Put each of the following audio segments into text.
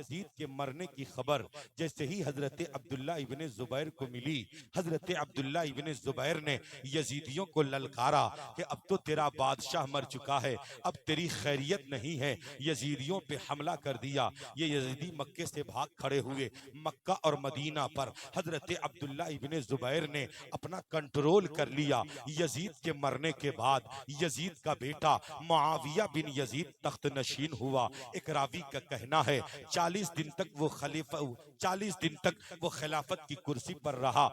Yazid के मरने की खबर जैसे ही हजरत अब्दुल्ला इब्ने जुबैर को मिली, हजरत अब्दुल्ला इब्ने जुबैर ने यजीदियों को ललकारा कि अब तो तेरा बादशाह मर चुका है, अब तेरी खैरियत नहीं है। यजीदियों पे हमला कर दिया। ये यजीदी मक्के से भाग खड़े हुए। मक्का और मदीना पर हजरत अब्दुल्ला इब्ने जुबैर ने अपना कंट्रोल कर लिया। यजीद के मरने के बाद यजीद का बेटा मुआविया बिन यजीद तख्त नशीन हुआ। एक रावी का कहना है 40 दिन तक वो खलीफा 40 दिन तक वो खिलाफत की कुर्सी पर रहा,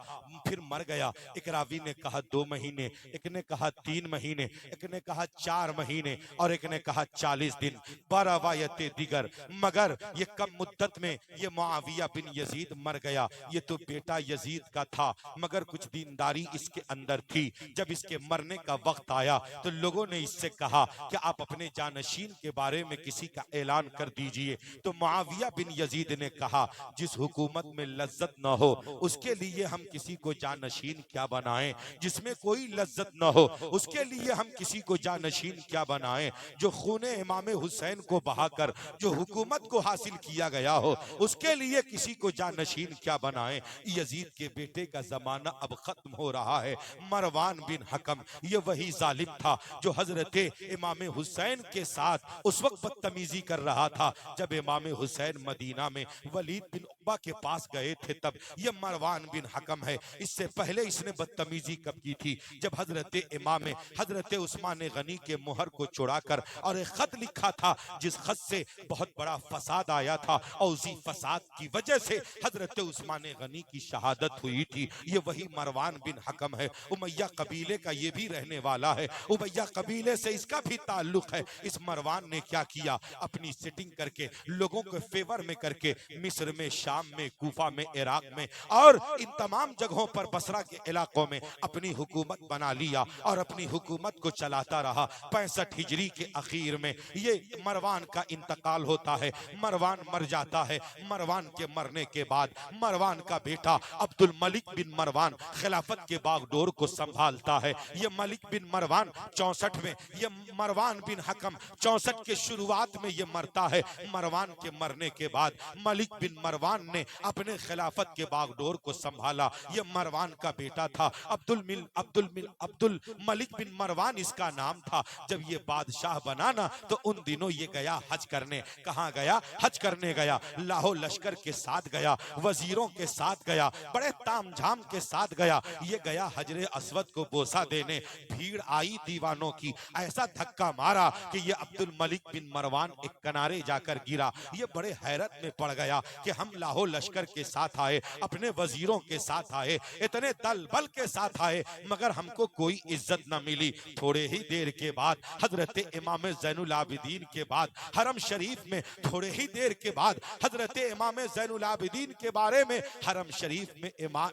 फिर मर गया। एक रावी ने कहा 2 महीने, एक ने कहा 3 महीने, एक ने कहा 4 महीने और एक ने कहा 40 दिन। बरवायते दिगर, मगर ये कम मुद्दत में ये मुआविया बिन यजीद मर गया। ये तो बेटा यजीद का था, मगर कुछ दीनदारी इसके अंदर थी। जब इसके मरने का वक्त आया तो लोगों ने इससे कहा कि आप अपने जानशीन के बारे में किसी का ऐलान कर दीजिए। तो मुआविया बिन यजीद ने कहा जिस हुकूमत में लज्जत न हो उसके लिए हम किसी को जानशीन क्या बनाएं, जिसमें कोई लज्जत न हो उसके लिए हम किसी को जानशीन क्या बनाएं। जो खूने इमाम हुसैन को बहाकर जो हुकूमत को हासिल किया गया हो उसके लिए किसी को जानशीन क्या बनाएं। यजीद के बेटे का जमाना अब खत्म हो रहा है। मरवान बिन हकम ये वही जालिम था जो हजरत इमाम हुसैन के साथ उस वक्त बदतमीजी कर रहा था जब इमाम हुसैन मदीना में वलीद बिन उक़बा के पास गए थे। तब ये मरवान बिन हकम है। इससे पहले इसने बदतमीजी कब की थी? जब हजरत उस्मान गनी के मुहर को चुराकर और एक खत लिखा था जिस खत से बहुत बड़ा फसाद आया था और उसी फसाद की वजह से हजरत उस्मान गनी की शहादत हुई थी। ये वही मरवान बिन हकम है। उमैया कबीले का ये भी रहने वाला है। उमैया कबीले से इसका भी ताल्लुक है। इस मरवान ने क्या किया, अपनी सेटिंग करके लोगों को फेवर में करके मिस्र में, शाम में, कूफा में, इराक में और इन तमाम जगहों पर बसरा के इलाकों में अपनी हुकूमत बना लिया और अपनी हुकूमत को चलाता रहा। 65 हिजरी के आखिर में ये मरवान का इंतकाल होता है। मरवान मर जाता है। मरवान के मरने के बाद मरवान का बेटा अब्दुल मलिक बिन मरवान खिलाफत के बागडोर को संभालता है। ये मलिक बिन मरवान 64 में, ये मरवान बिन हकम 64 के शुरुआत में ये मरता है। मरवान के मरने के बाद मलिक बिन मरवान ने अपने खिलाफत के बागडोर को संभाला। ये मरवान का बेटा था अब्दुल मलिक बिन मरवान इसका नाम था। जब ये बादशाह बना ना तो उन दिनों ये गया हज करने। कहाँ गया? हज करने गया। लाहौर लश्कर के साथ गया, वजीरों के साथ गया, बड़े तामझाम के साथ गया। ये गया हजरे अस्वद को बोसा देने। भीड़ आई दीवानों की, ऐसा धक्का मारा कि ये अब्दुल मलिक बिन मरवान एक किनारे जाकर गिरा। ये बड़े हैरत में पड़ गया कि हम लाहौर लश्कर के साथ आए, अपने वजीरों के साथ आए, इतने दल बल के साथ आए, मगर हमको कोई इज्जत न मिली। थोड़े ही देर के बाद हजरत इमाम ज़ैनुल आबिदीन के बाद हरम शरीफ में, थोड़े ही देर के बाद हजरत इमाम ज़ैनुल आबिदीन के बारे में हरम शरीफ में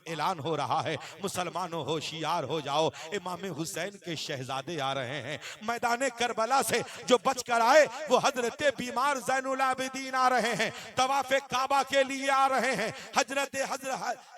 ऐलान हो रहा है, मुसलमानों होशियार हो जाओ, इमाम हुसैन के शहजादे आ रहे हैं। मैदान करबला से जो बच कर आए वो हजरत बीमार ज़ैनुल आबिदीन आ रहे हैं, तवाफ़े काबा के लिए आ रहे हैं,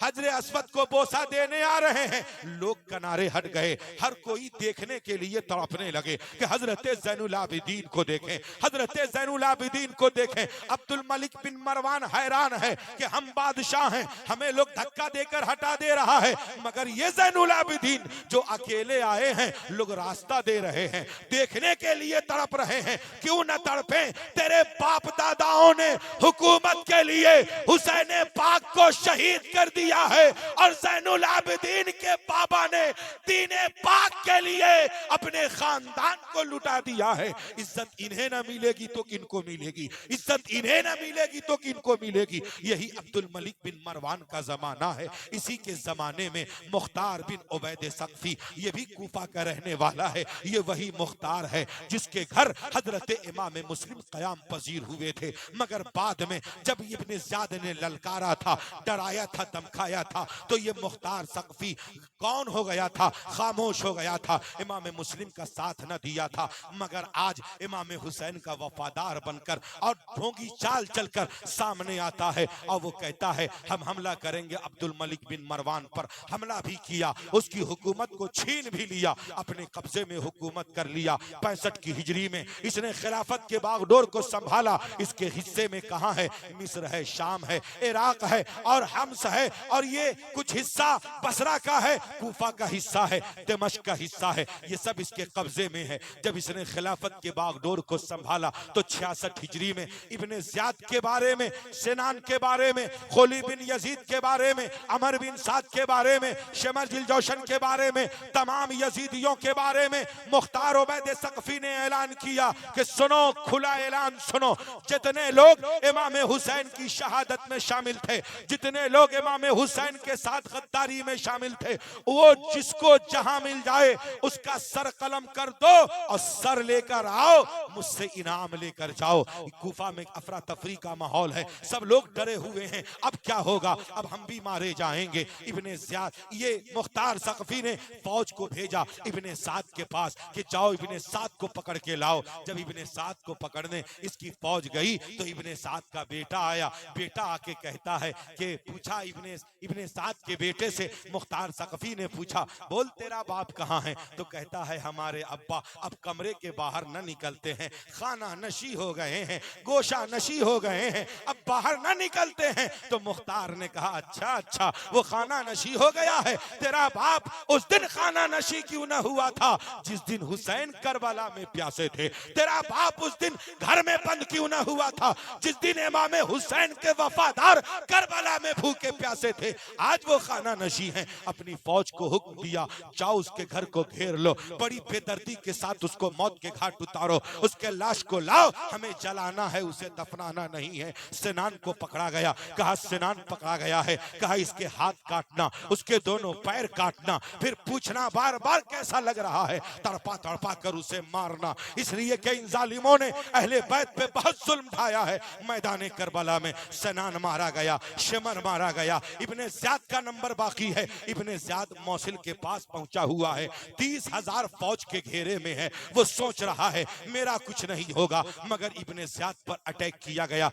हजरे अस्वद को बोसा देने आ रहे हैं। लोग किनारे हट गए, हर कोई देखने के लिए तड़पने लगे कि हजरत ज़ैनुल आबिदीन को देखें, हजरत ज़ैनुल आबिदीन को देखें। अब्दुल मलिक बिन मरवान हैरान है कि हम बादशाह हैं, हमें लोग धक्का देकर हटा दे रहा है, मगर ये ज़ैनुल आबिदीन जो अकेले आए हैं, लोग रास्ता दे रहे हैं, देखने के लिए तड़प रहे हैं। क्यों न तड़पे? तेरे बाप दादाओं ने हुकूमत के लिए हुसैन पाक को शहीद कर दिया है और ज़ैनुल आबिदीन के बाबा ने दीने पाक के लिए अपने खानदान को लुटा दिया है। इज्जत इन्हें न मिलेगी तो किनको मिलेगी? इज्जत इन्हें न मिलेगी तो किनको मिलेगी? यही अब्दुल मलिक बिन मरवान का जमाना है। इसी के जमाने में मुख्तार बिन उबैद सक़फ़ी ये भी कूफा का रहने वाला है। ये वही मुख्तार है जिसके घर हजरत इमाम मुस्लिम क़याम पजीर हुए थे, मगर बाद में जब इब्ने ज़ियाद ने ललकारा था, डराया था, धमकाया था, तो ये मुख्तार सक़फ़ी कौन हो गया था? खामोश हो गया था, इमाम मुस्लिम का साथ न दिया था। मगर आज इमाम हुसैन का वफादार बनकर और ढोंगी चाल चलकर सामने आता है और वो कहता है हम हमला करेंगे। अब्दुल मलिक बिन मरवान पर हमला भी किया, उसकी हुकूमत को छीन भी लिया, अपने कब्जे में हुकूमत कर लिया। 65 की हिजरी में इसने खिलाफत के बागडोर को संभाला। इसके हिस्से में कहाँ है? मिस्र है, शाम है, इराक है और हम्स है, और ये कुछ हिस्सा बसरा का है, कूफा का हिस्सा है, दमिश्क का हिस्सा है, ये सब इसके कब्जे में है। जब इसने खिलाफत के बागडोर को संभाला तो 66 हिजरी में इब्ने ज़ियाद के बारे में, सिनान के बारे में, खोली बिन यजीद के बारे में, अमर बिन साद के बारे में, शमर जिल जोशन के बारे में, तमाम यजीदियों के बारे में मुख्तार उबैद सकफी ने ऐलान किया कि सुनो, खुला ऐलान सुनो, जितने लोग इमाम हुसैन की शहादत में शामिल थे, जितने लोग इमाम हुसैन के साथ गद्दारी में शामिल थे, वो जिसको जहां मिल जाए उसका सर कलम कर दो और सर लेकर आओ, मुझसे इनाम लेकर जाओ। कूफा में अफरा तफरी का माहौल है, सब लोग डरे हुए हैं, अब क्या होगा, अब हम भी मारे जाएंगे। इब्ने ज़ियाद, ये मुख्तार सकफी ने फौज को भेजा इब्ने साद के पास कि जाओ इब्ने साद को पकड़ के लाओ। जब इब्ने साद को पकड़ने इसकी फौज गई तो इब्ने साद का बेटा आया। बेटा आके कहता है कि पूछा इब्ने साद के बेटे से मुख्तार सकफी ने पूछा, बोल तेरा बाप कहाँ है? तो कहता है हमारे अब्बा अब कमरे के बाहर न निकलते हैं, खाना नशी हो गए हैं, गोशा नशी हो गए हैं, अब बाहर न निकलते हैं। तो मुख्तार ने कहा अच्छा अच्छा, वो खाना नशी हो गया है, तेरा बाप उस दिन खाना नशी क्यों न हुआ था जिस दिन हुसैन करबला में प्यासे थे? तेरा बाप उस दिन घर में बंद क्यों न हुआ था जिस दिन इमाम हुसैन के वफादार करबला में भूखे प्यासे थे? आज वो खाना नशी हैं। अपनी फौज को हुक्म दिया, जाओ उसके घर को घेर लो, बड़ी बेदर्दी के साथ उसको मौत के घाट उतारो, उसके लाश को लाओ, हमें जलाना है, उसे दफनाना नहीं है। सिनान को पकड़ा गया, कहा सिनान पकड़ा गया है, कहा इसके हाथ काटना, उसके दोनों पैर काटना, फिर पूछना बार बार कैसा लग रहा है, तड़पा तड़पा कर उसे मारना, इसलिए कि इन जालिमों ने अहले बैत पे बहुत जुल्म ढाया है। मैदान करबला में सिनान मारा गया, शमर मारा गया। इब्ने ज़ियाद का नंबर बाकी है। इब्ने ज़ियाद मौसिल के पास पहुंचा हुआ है, 30,000 फौज के घेरे में है। वो सोच रहा है मेरा कुछ नहीं होगा, मगर इब्ने ज़ियाद पर अटैक किया गया।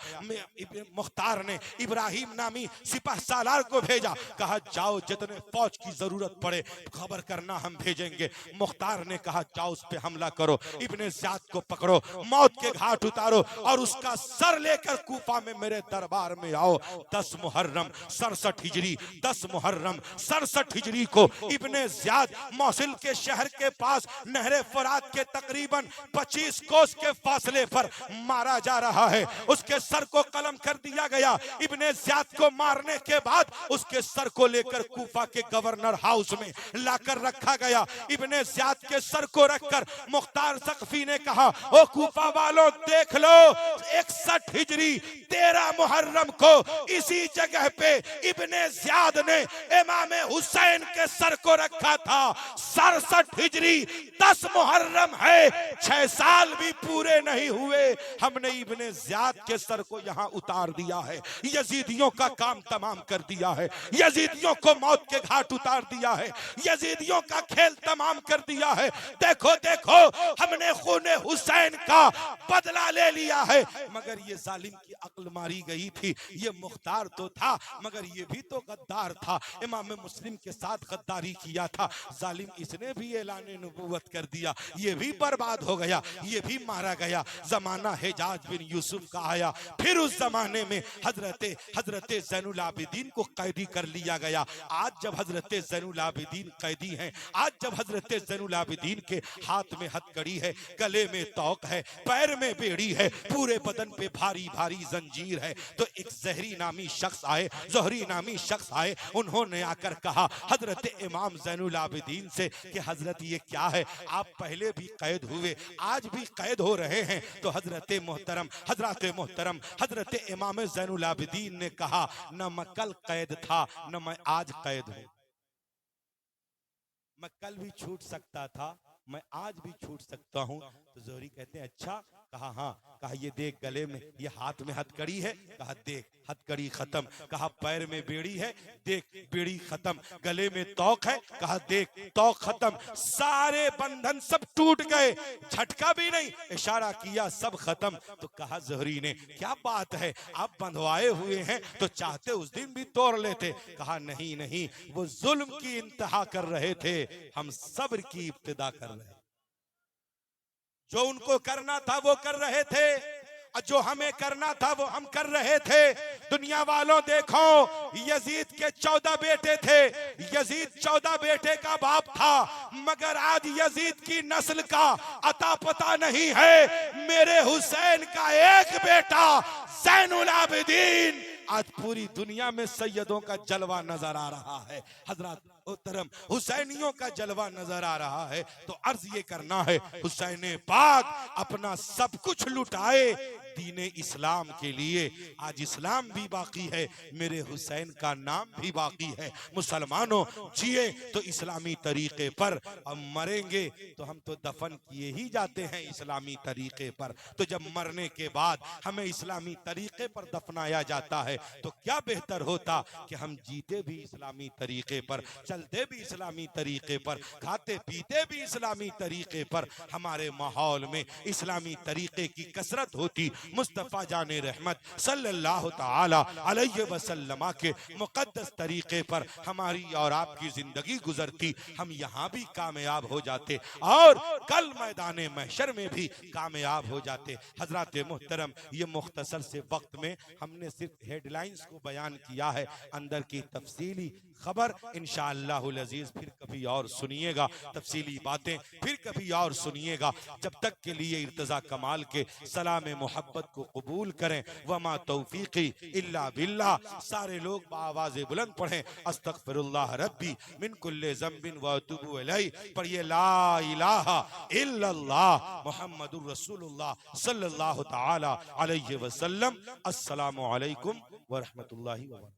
मुख्तार ने इब्राहिम नामी सिपाह सालार को भेजा, कहा जाओ जितने फौज की जरूरत पड़े खबर करना, हम भेजेंगे। मुख्तार ने कहा जाओ उस पे हमला करो, इब्ने ज़ियाद को पकड़ो, मौत के घाट उतारो और उसका सर लेकर कूफा में मेरे दरबार में आओ। 10 मुहर्रम 67 हिजरी, 10 मुहर्रम 67 हिजरी को इब्ने ज़ियाद मौसिल के शहर के पास नहरे फरात के तकरीबन 25 कोस के फासले पर मारा जा रहा है। उसके सर को कलम कर दिया गया। इब्ने ज़ियाद को मारने के बाद उसके सर को लेकर कूफा के गवर्नर हाउस में लाकर रखा गया। इब्ने ज़ियाद के सर को रखकर मुख्तार सकफी ने कहा, ओ कूफा वालों देख लो, 61 हिजरी 13 मुहर्रम को इसी जगह पे इब्ने ज़ियाद ने इमाम हुसैन के सर को रखा था। 67 हिजरी 10 मुहर्रम है, 6 साल भी पूरे नहीं हुए, हमने इब्ने ज़ियाद के सर को यहाँ उतार दिया है, यजीदियों का काम तमाम कर दिया है, यजीदियों को मौत के घाट उतार दिया है, यजीदियों का खेल तमाम कर दिया है। देखो देखो, हमने खूने हुसैन का बदला ले लिया है। मगर ये जालिम की अक्ल मारी गई थी। ये मुख्तार तो था मगर ये भी तो गद्दार था, इमाम मुस्लिम के साथ गद्दारी किया था। जालिम इसने भी ऐलान नबूवत कर दिया, ये भी बर्बाद हो गया, ये भी मारा गया। जमाना हिजाज बिन यूसुफ का आया, फिर उस जमाने में हजरत ज़ैनुल आबिदीन को कैदी कर लिया गया। आज जब हजरत ज़ैनुल आबिदीन कैदी हैं, आज जब हजरत ज़ैनुल आबिदीन के हाथ में हथकड़ी है, गले में तौक है, पैर में बेड़ी है, पूरे बदन पे भारी भारी जंजीर है, तो एक ज़हरी नामी शख्स आए, ज़हरी नामी शख्स आए, उन्होंने आकर कहा हजरत इमाम ज़ैनुल आबिदीन से कि हजरत ये क्या है, आप पहले भी कैद हुए, आज भी कैद हो रहे हैं। तो हजरत मोहतरम हजरत इमाम ज़ैनुल आबिदीन ने कहा, न मैं कल कैद था न मैं आज कैद हूं, मैं कल भी छूट सकता था, मैं आज भी छूट सकता हूं। तो जोहरी कहते हैं अच्छा, कहा हाँ, कहा ये देख गले में, ये हाथ में हथकड़ी है, कहा देख हथकड़ी खत्म, कहा पैर में बेड़ी है, देख बेड़ी खत्म, गले में तौक है, कहा देख तौक खत्म, सारे बंधन सब टूट गए, झटका भी नहीं, इशारा किया सब खत्म। तो कहा जोहरी ने क्या बात है, आप बंधवाए हुए हैं तो चाहते उस दिन भी तोड़ लेते। कहा नहीं नहीं, वो जुल्म की इंतहा कर रहे थे, हम सब्र की इब्तिदा कर रहे, जो उनको करना था वो कर रहे थे, जो हमें करना था वो हम कर रहे थे। दुनिया वालों देखो, यजीद के 14 बेटे थे, यजीद 14 बेटे का बाप था, मगर आज यजीद की नस्ल का अता पता नहीं है। मेरे हुसैन का एक बेटा ज़ैनुल आबिदीन आज पूरी दुनिया में सैयदों का जलवा नजर आ रहा है, हजरत मोहतरम हुसैनियों का जलवा नजर आ रहा है। तो अर्ज ये करना है, हुसैन पाक अपना सब कुछ लुटाए दीन इस्लाम के लिए। आज इस्लाम भी बाकी है, मेरे हुसैन का नाम भी बाकी है। मुसलमानों, जिए तो इस्लामी तरीके पर, अब मरेंगे तो हम तो दफन किए ही जाते हैं इस्लामी तरीके पर। तो जब मरने के बाद हमें इस्लामी तरीके पर दफनाया जाता है तो क्या बेहतर होता कि हम जीते भी इस्लामी तरीके पर, चलते भी इस्लामी तरीके पर, खाते पीते भी इस्लामी तरीके पर, हमारे माहौल में इस्लामी तरीके की कसरत होती। मुस्तफ़ा जाने रहमत सल्लल्लाहु ताला अलैहि वसल्लम के मुक़द्दस तरीके पर हमारी और आपकी जिंदगी गुजरती, हम यहाँ भी कामयाब हो जाते और कल मैदान महशर में भी कामयाब हो जाते। हजरत मोहतरम, ये मुख्तसर से वक्त में हमने सिर्फ हेडलाइंस को बयान किया है, अंदर की तफसीली खबर इंशाअल्लाहुल अजीज फिर कभी और सुनिएगा, तफसीली बातें फिर कभी और सुनिएगा। जब तक के लिए इर्तजा कमाल के सलाम मोहब्बत को कबूल करें। वमा तौफीकी इल्ला बिल्लाह। सारे लोग बाआवाज़े बुलंद पढ़ें, अस्तगफिरुल्लाह रब्बी मिन कुल्ले ज़ंबिन व अतूबु इलैहि। पढ़िए ला इलाहा इल्लल्लाह मुहम्मदुर रसूलुल्लाह सल्लल्लाहु ताला अलैहि वसल्लम। अस्सलामु अलैकुम व रहमतुल्लाहि व बरकातुहू।